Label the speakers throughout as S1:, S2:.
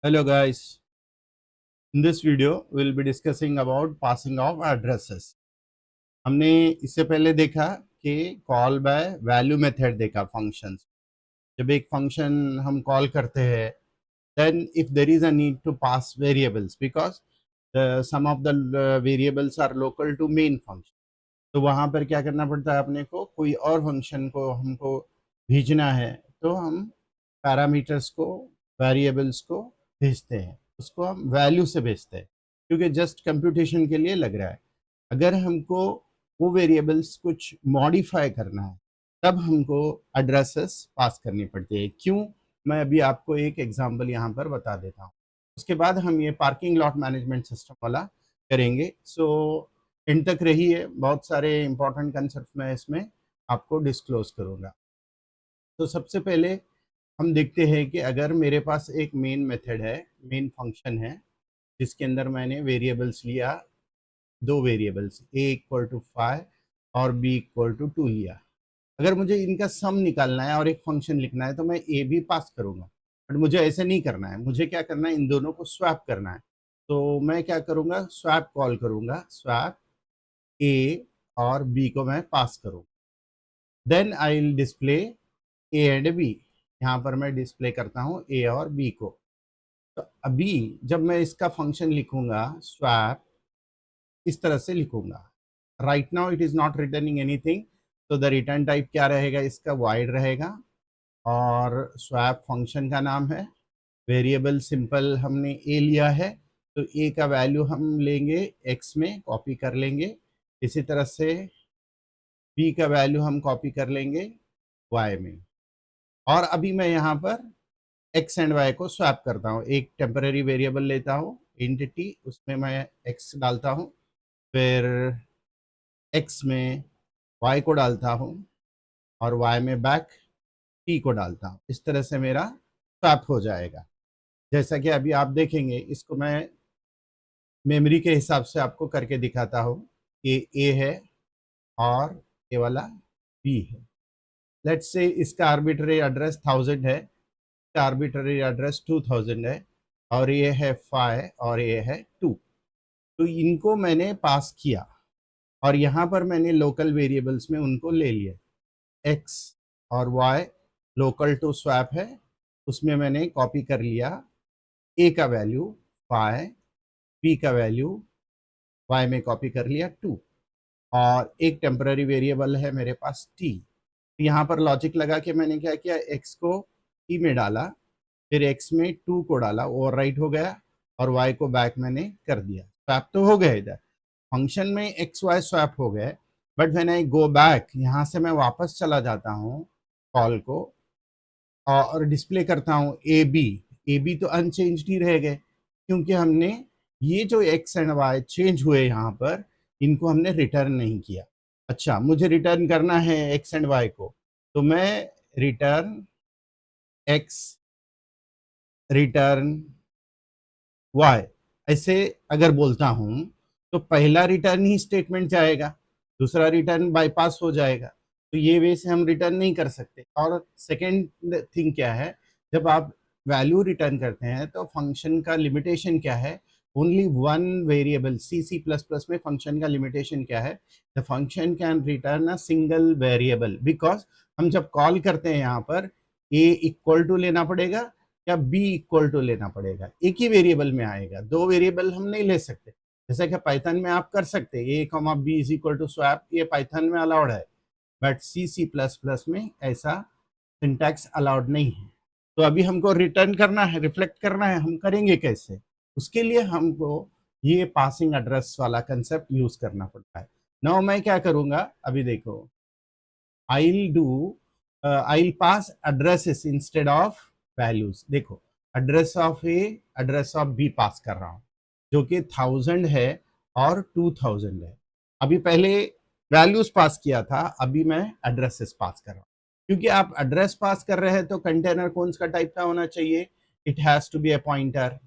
S1: Hello guys, in this video we will be discussing about passing of addresses. हमने इससे पहले देखा कि कॉल बाय वैल्यू मेथड देखा फंक्शंस. जब एक फंक्शन हम कॉल करते हैं then if there is a need to pass variables because some of the variables are local to main function, तो वहाँ पर क्या करना पड़ता है अपने को, कोई और फंक्शन को हमको भेजना है तो हम पैरामीटर्स को, वेरिएबल्स को भेजते हैं, उसको हम वैल्यू से भेजते हैं क्योंकि जस्ट कंप्यूटेशन के लिए लग रहा है. अगर हमको वो वेरिएबल्स कुछ मॉडिफाई करना है तब हमको एड्रेसेस पास करनी पड़ती है. क्यों, मैं अभी आपको एक एग्जांपल यहाँ पर बता देता हूँ, उसके बाद हम ये पार्किंग लॉट मैनेजमेंट सिस्टम वाला करेंगे. सो एंड तक रहिए, बहुत सारे इंपॉर्टेंट कंसेप्ट मैं इसमें आपको डिस्क्लोज करूँगा. तो सबसे पहले हम देखते हैं कि अगर मेरे पास एक मेन मेथड है, मेन फंक्शन है, जिसके अंदर मैंने वेरिएबल्स लिया, दो वेरिएबल्स a इक्वल टू 5 और b इक्वल टू 2 लिया. अगर मुझे इनका सम निकालना है और एक फंक्शन लिखना है तो मैं a भी पास करूंगा, बट मुझे ऐसे नहीं करना है. मुझे क्या करना है, इन दोनों को स्वैप करना है. तो मैं क्या करूंगा, स्वैप कॉल करूंगा, स्वैप a और b को मैं पास करूंगा. Then I will display a and b. यहाँ पर मैं डिस्प्ले करता हूँ a और b को. तो अभी जब मैं इसका फंक्शन लिखूंगा स्वैप, इस तरह से लिखूंगा. Right now it is not returning anything, तो द रिटर्न टाइप क्या रहेगा, इसका वाइड रहेगा. और स्वैप फंक्शन का नाम है. वेरिएबल सिंपल हमने a लिया है तो a का वैल्यू हम लेंगे x में, कॉपी कर लेंगे. इसी तरह से b का वैल्यू हम कॉपी कर लेंगे y में. और अभी मैं यहाँ पर x एंड y को स्वैप करता हूँ. एक टेम्पररी वेरिएबल लेता हूँ इंटिटी, उसमें मैं x डालता हूँ, फिर x में y को डालता हूँ और y में बैक t को डालता हूँ. इस तरह से मेरा स्वैप हो जाएगा. जैसा कि अभी आप देखेंगे, इसको मैं मेमोरी के हिसाब से आपको करके दिखाता हूँ. ये a है और ये वाला b है. लेट्स से इसका आर्बिट्ररी एड्रेस 1000 है, इसका आर्बिट्ररी एड्रेस 2000 है, और ये है 5 और ये है 2. तो इनको मैंने पास किया और यहाँ पर मैंने लोकल वेरिएबल्स में उनको ले लिया. x और y लोकल टू स्वैप है, उसमें मैंने कॉपी कर लिया. a का वैल्यू 5, b का वैल्यू y में कॉपी कर लिया 2, और एक टेम्पररी वेरिएबल है मेरे पास t. यहाँ पर लॉजिक लगा के मैंने क्या किया, x को t में डाला, फिर x में 2 को डाला, ओवर राइट हो गया, और y को बैक मैंने कर दिया. स्वैप तो हो गया, इधर फंक्शन में एक्स वाई स्वैप हो गए. But when I go back, यहाँ से मैं वापस चला जाता हूँ कॉल को और डिस्प्ले करता हूँ ए बी तो अनचेंज्ड ही रह गए क्योंकि हमने ये जो एक्स एंड वाई चेंज हुए यहाँ पर, इनको हमने रिटर्न नहीं किया. अच्छा, मुझे रिटर्न करना है एक्स एंड वाई को, तो मैं रिटर्न एक्स, रिटर्न वाई ऐसे अगर बोलता हूँ तो पहला रिटर्न ही स्टेटमेंट जाएगा, दूसरा रिटर्न बाईपास हो जाएगा. तो ये वे से हम रिटर्न नहीं कर सकते. और सेकेंड थिंग क्या है, जब आप वैल्यू रिटर्न करते हैं तो फंक्शन का लिमिटेशन क्या है, only one variable. C plus plus में फंक्शन का लिमिटेशन क्या है, the function can return a single variable. Because हम जब कॉल करते हैं यहाँ पर ए इक्वल टू लेना पड़ेगा या बी इक्वल टू लेना पड़ेगा, एक ही वेरिएबल में आएगा, दो वेरिएबल हम नहीं ले सकते. जैसे कि पाइथन में आप कर सकते हैं a comma b is equal to swap, ये पाइथन में अलाउड है, बट सी प्लस प्लस में ऐसा सिंटैक्स अलाउड नहीं है. तो अभी हमको रिटर्न करना है, रिफ्लेक्ट करना है, हम करेंगे कैसे, उसके लिए हमको ये पासिंग एड्रेस वाला कंसेप्ट यूज करना पड़ता है. नाउ मैं क्या करूंगा, अभी देखो, I'll pass addresses instead of values. देखो, address of a, address of b pass कर रहा हूँ, जो कि 1000 है और 2000 है. अभी पहले वैल्यूज पास किया था, अभी मैं एड्रेसेस पास कर रहा हूँ. क्योंकि आप एड्रेस पास कर रहे हैं तो कंटेनर कौन सा टाइप का होना चाहिए, it has to be a pointer.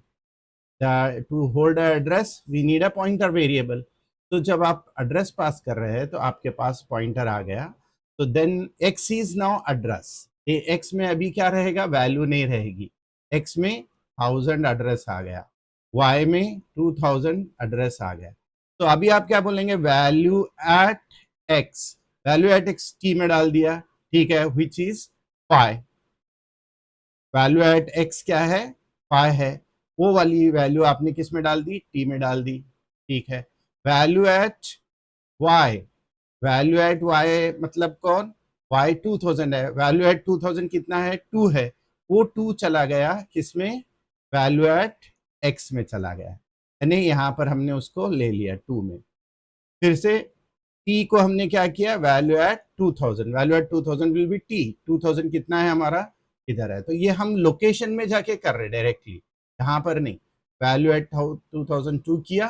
S1: To hold a address we need a pointer variable. तो जब आप एड्रेस पास कर रहे हैं तो आपके पास पॉइंटर आ गया. तो then x is now address. ये x में अभी क्या रहेगा, वैल्यू नहीं रहेगी, x में 1000 एड्रेस आ गया, y में 2000 एड्रेस आ गया। तो अभी आप क्या बोलेंगे, value at x, value at x की में डाल दिया, ठीक है, which is 5। Value at x क्या है, 5 है, वो वाली वैल्यू आपने किस में डाल दी, t में डाल दी, ठीक है। Value at y, value at y मतलब कौन, y 2000 है, वैल्यू एट 2000 कितना है, 2 है, वो 2 चला गया किसमें, वैल्यू एट x में चला गया, यानी यहाँ पर हमने उसको ले लिया 2 में। फिर से t को हमने क्या किया, value at 2000, value at 2000 will be t, 2000 कितना है हमारा, इधर है। तो ये हम लोकेशन में जाके कर रहे डायरेक्टली, यहाँ पर नहीं। वैल्यू एट 2002 किया,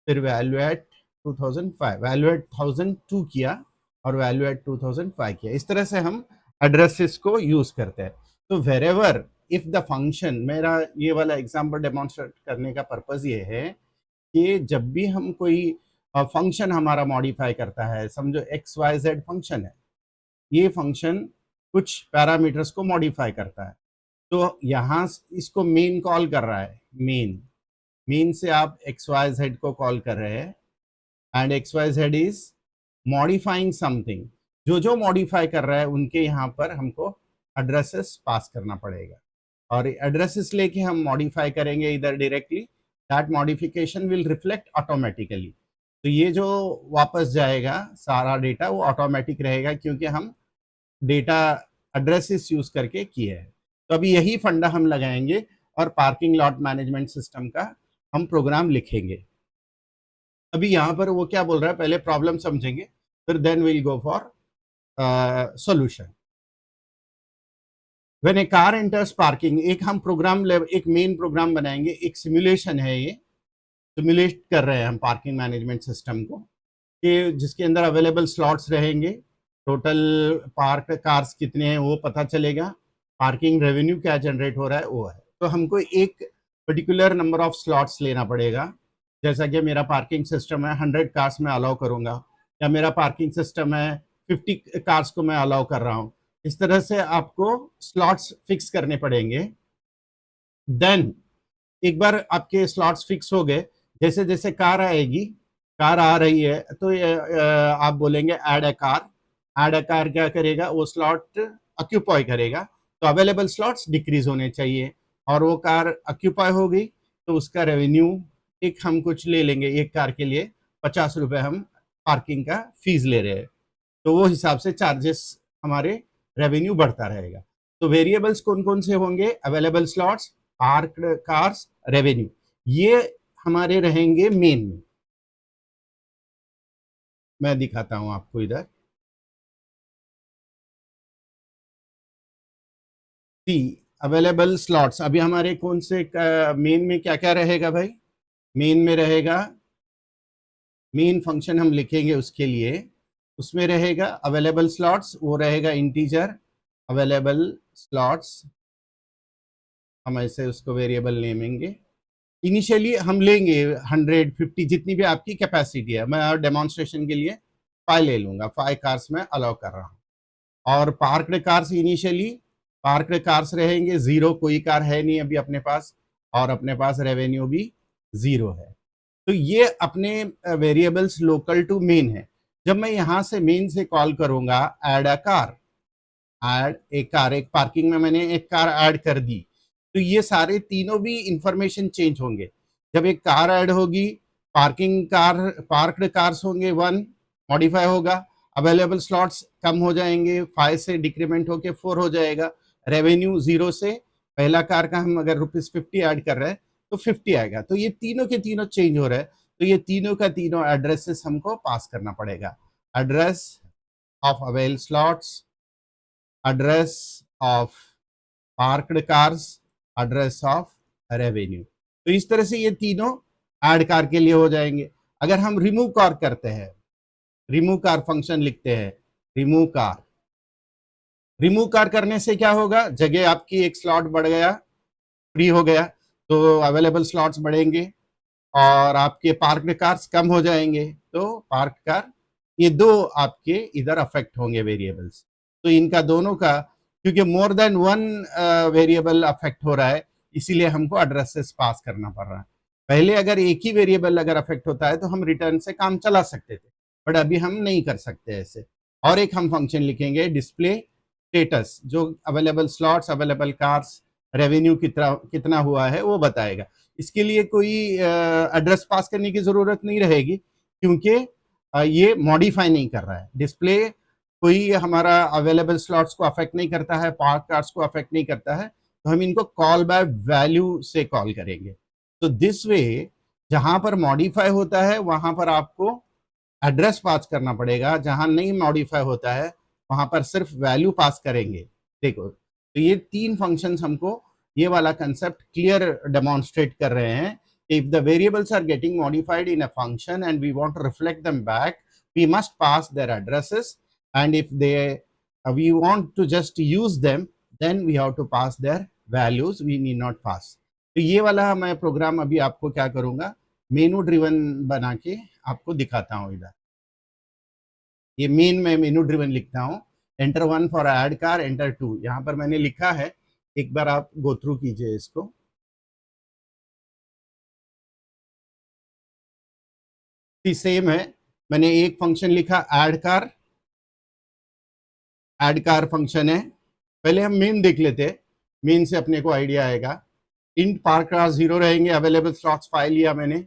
S1: फिर वैल्यू एट 2005, वैल्यू एट 1002 किया और वैल्यू एट 2005 किया। इस तरह से हम एड्रेसेस को यूज करते हैं। तो वेरेवर इफ द फंक्शन, मेरा ये वाला एग्जांपल डेमोन्स्ट्रेट करने का पर्पज ये है कि जब भी हम कोई फंक्शन हमारा मॉडिफाई करता है, समझो एक्स वाई जेड फंक्शन है, ये फंक्शन कुछ पैरामीटर्स को मॉडिफाई करता है, तो यहाँ इसको मेन कॉल कर रहा है, मेन से आप एक्स वाई जेड को कॉल कर रहे हैं, and x y z is modifying something, जो जो मॉडिफाई कर रहा है उनके यहाँ पर हमको एड्रेसेस पास करना पड़ेगा, और एड्रेसेस लेके हम मॉडिफाई करेंगे इधर directly, that modification will reflect automatically. तो ये जो वापस जाएगा सारा डेटा वो ऑटोमेटिक रहेगा, क्योंकि हम डेटा एड्रेसेस यूज करके किए हैं। तो अभी यही फंडा हम लगाएंगे और पार्किंग लॉट मैनेजमेंट सिस्टम का हम प्रोग्राम लिखेंगे। अभी यहाँ पर वो क्या बोल रहा है, पहले प्रॉब्लम समझेंगे, फिर then will go for solution. When a car enters parking, एक हम प्रोग्राम एक मेन प्रोग्राम बनाएंगे, एक सिमुलेशन है, ये सिमुलेट कर रहे हैं हम पार्किंग मैनेजमेंट सिस्टम को, कि जिसके अंदर अवेलेबल स्लॉट्स रहेंगे, टोटल पार्क कार्स कितने हैं वो पता चलेगा, पार्किंग रेवेन्यू क्या जनरेट हो रहा है वो है। तो हमको एक पर्टिकुलर नंबर ऑफ स्लॉट्स लेना पड़ेगा, जैसा कि मेरा पार्किंग सिस्टम है 100 कार्स में अलाउ करूंगा, या मेरा पार्किंग सिस्टम है 50 कार्स को मैं अलाउ कर रहा हूँ। इस तरह से आपको स्लॉट्स फिक्स करने पड़ेंगे। देन एक बार आपके स्लॉट्स फिक्स हो गए, जैसे जैसे कार आएगी, कार आ रही है, तो आप बोलेंगे add a car, add a car क्या करेगा, वो स्लॉट ऑक्यूपाई करेगा, तो अवेलेबल स्लॉट्स डिक्रीज होने चाहिए, और वो कार ऑक्यूपाई हो गई तो उसका रेवेन्यू एक हम कुछ ले लेंगे, एक कार के लिए 50 रुपए हम पार्किंग का फीस ले रहे हैं, तो वो हिसाब से चार्जेस हमारे रेवेन्यू बढ़ता रहेगा। तो वेरिएबल्स कौन कौन से होंगे, available slots, parked cars, revenue, ये हमारे रहेंगे मेन में। मैं दिखाता हूं आपको इधर, सी अवेलेबल स्लॉट्स, अभी हमारे कौन से मेन में क्या क्या रहेगा भाई, मेन में रहेगा, मेन फंक्शन हम लिखेंगे उसके लिए, उसमें रहेगा अवेलेबल स्लॉट्स, वो रहेगा इंटीजर अवेलेबल स्लॉट्स, हम ऐसे उसको वेरिएबल नेमेंगे। इनिशियली हम लेंगे 150, जितनी भी आपकी कैपेसिटी है, मैं डेमोन्स्ट्रेशन के लिए 5 ले लूंगा, 5 कार्स में अलाउ कर रहा हूँ। और parked cars, initially parked cars रहेंगे 0, कोई कार है नहीं अभी अपने पास, और अपने पास रेवेन्यू भी 0 है। तो ये अपने वेरिएबल्स लोकल टू मेन है। जब मैं यहाँ से मेन से कॉल करूंगा ऐड अ कार, ऐड एक कार, एक पार्किंग में मैंने एक कार ऐड कर दी, तो ये सारे तीनों भी इंफॉर्मेशन चेंज होंगे। जब एक कार ऐड होगी, पार्किंग कार, पार्क्ड कार्स होंगे 1, मॉडिफाई होगा, अवेलेबल स्लॉट्स कम हो जाएंगे, 5 से डिक्रीमेंट होके 4 हो जाएगा, रेवेन्यू 0 से, पहला कार का हम अगर ₹50 ऐड कर रहे हैं तो 50 आएगा। तो ये तीनों के तीनों चेंज हो रहे हैं, तो ये तीनों का तीनों एड्रेसेस हमको पास करना पड़ेगा, address of avail slots, address of parked cars, address of revenue. तो इस तरह से ये तीनों ऐड कार के लिए हो जाएंगे। अगर हम रिमूव कार करते हैं, रिमूव कार फंक्शन लिखते हैं, रिमूव कार, रिमूव कार करने से क्या होगा, जगह आपकी एक स्लॉट बढ़ गया, फ्री हो गया, तो अवेलेबल स्लॉट्स बढ़ेंगे, और आपके पार्क्ड कार्स कम हो जाएंगे, तो पार्क कार, ये दो आपके इधर अफेक्ट होंगे वेरिएबल्स। तो इनका दोनों का, क्योंकि more than one variable affect हो रहा है, इसीलिए हमको एड्रेसेस पास करना पड़ रहा है। पहले अगर एक ही वेरिएबल अगर अफेक्ट होता है तो हम रिटर्न से काम चला सकते थे, बट अभी हम नहीं कर सकते ऐसे। और एक हम फंक्शन लिखेंगे डिस्प्ले स्टेटस, जो available slots, available cars, revenue कितना कितना हुआ है वो बताएगा। इसके लिए कोई एड्रेस पास करने की जरूरत नहीं रहेगी, क्योंकि ये मॉडिफाई नहीं कर रहा है। डिस्प्ले कोई हमारा अवेलेबल स्लॉट्स को अफेक्ट नहीं करता है, पार्क कार्ड्स को अफेक्ट नहीं करता है, तो हम इनको कॉल बाय वैल्यू से कॉल करेंगे। तो दिस वे जहां पर मॉडिफाई होता है वहां पर आपको एड्रेस पास करना पड़ेगा, जहां नहीं मॉडिफाई होता है वहां पर सिर्फ वैल्यू पास करेंगे। देखो, तो ये तीन फंक्शंस हमको ये वाला कंसेप्ट क्लियर डेमोन्स्ट्रेट कर रहे हैं। If the variables are getting modified in a function and we want to reflect them back, we must pass their addresses, and if they we want to just use them, then we have to pass their values, we need not pass। तो ये वाला मैं programme अभी आपको क्या करूंगा, मेनू driven बना के आपको दिखाता हूँ। इधर ये मेन में मेनू ड्रिवन लिखता हूँ, enter 1 for add car, enter 2, यहाँ पर मैंने लिखा है, एक बार आप गो थ्रू कीजिए इसको। सेम है, मैंने एक फंक्शन लिखा ऐड कार फंक्शन है। पहले हम मेन देख लेते हैं, मेन से अपने को आइडिया आएगा। इंट पार्क कार 0 रहेंगे, अवेलेबल स्लॉट्स फाइल लिया मैंने,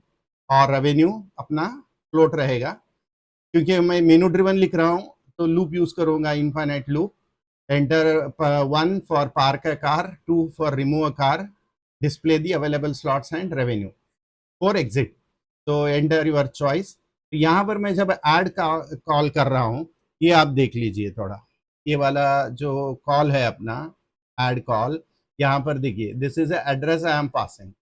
S1: और रेवेन्यू अपना फ्लोट रहेगा। क्योंकि मैं मेनू ड्रिवन लिख रहा हूँ तो लूप यूज करूंगा, infinite loop. Enter 1 for park a car, 2 for remove a car, display the available slots and revenue, for exit. तो एंटर योर चॉइस। यहाँ पर मैं जब ऐड का कॉल कर रहा हूँ, ये आप देख लीजिए थोड़ा, ये वाला जो कॉल है अपना ऐड कॉल, यहाँ पर देखिए, this is address I am passing,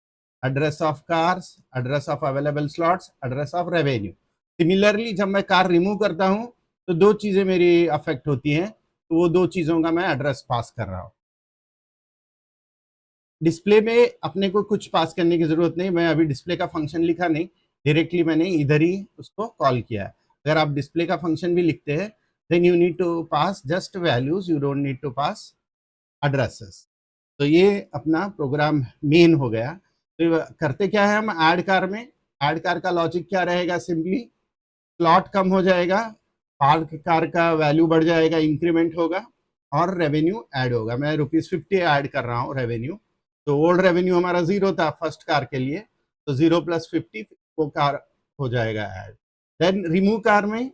S1: address of cars, address of available slots, address of revenue. Similarly जब मैं कार रिमूव करता हूँ तो दो चीजें मेरी अफेक्ट होती हैं, तो वो दो चीजों का मैं एड्रेस पास कर रहा हूँ। डिस्प्ले में अपने को कुछ पास करने की जरूरत नहीं, मैं अभी डिस्प्ले का फंक्शन लिखा नहीं, डायरेक्टली मैंने इधर ही उसको कॉल किया है। अगर आप डिस्प्ले का फंक्शन भी लिखते हैं, then you need to pass just values, you don't need to pass addresses. तो ये अपना प्रोग्राम मेन हो गया। तो करते क्या है हम ऐड कार में, ऐड कार का लॉजिक क्या रहेगा, सिंपली स्लॉट कम हो जाएगा, पार्क कार का वैल्यू बढ़ जाएगा, इंक्रीमेंट होगा, और रेवेन्यू ऐड होगा। मैं ₹50 ऐड कर रहा हूँ रेवेन्यू, तो ओल्ड रेवेन्यू हमारा 0 था फर्स्ट कार के लिए, तो 0 + 50 वो कार हो जाएगा ऐड। देन रिमूव कार में,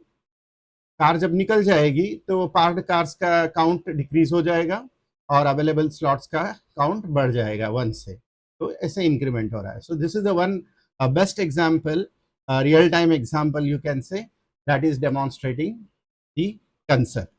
S1: कार जब निकल जाएगी तो पार्क्ड कार्स का काउंट डिक्रीज हो जाएगा और अवेलेबल स्लॉट्स का काउंट बढ़ जाएगा 1 से। तो ऐसे इंक्रीमेंट हो रहा है। So this is the one best example, real time example you can say, that is demonstrating the concept.